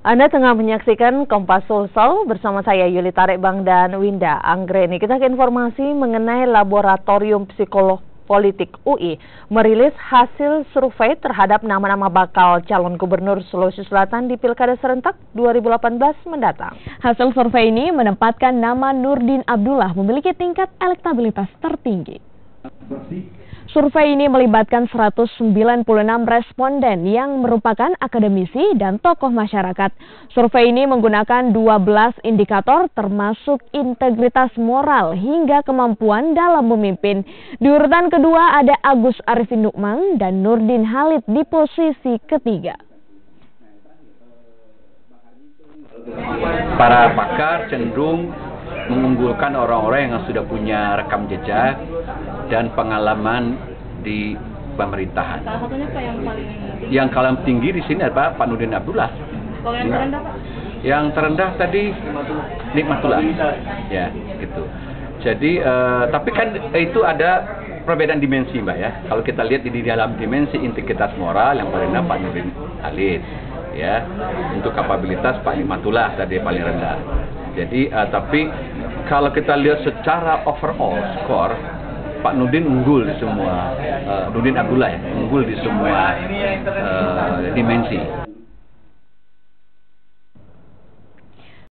Anda tengah menyaksikan Kompas Sulsel bersama saya Yuli Tarekbang dan Winda Anggreni. Kita ke informasi mengenai Laboratorium Psikolog Politik UI merilis hasil survei terhadap nama-nama bakal calon gubernur Sulawesi Selatan di Pilkada Serentak 2018 mendatang. Hasil survei ini menempatkan nama Nurdin Abdullah memiliki tingkat elektabilitas tertinggi. Survei ini melibatkan 196 responden yang merupakan akademisi dan tokoh masyarakat. Survei ini menggunakan 12 indikator termasuk integritas moral hingga kemampuan dalam memimpin. Di urutan kedua ada Agus Arifin Nukmang dan Nurdin Halid di posisi ketiga. Para pakar cenderung mengunggulkan orang-orang yang sudah punya rekam jejak dan pengalaman di pemerintahan. Salah satunya Pak yang paling tinggi di sini adalah Pak Nurdin Abdullah. Kalau yang terendah Pak? Yang terendah tadi Nikmatullah. Ya, gitu. Jadi tapi kan itu ada perbedaan dimensi, Mbak ya. Kalau kita lihat di dalam dimensi integritas moral yang paling rendah Pak Nurdin Halid, ya. Untuk kapabilitas Pak Nikmatullah tadi paling rendah. Jadi tapi kalau kita lihat secara overall skor, Pak Nurdin unggul di semua, Nurdin Abdullah ya, unggul di semua dimensi.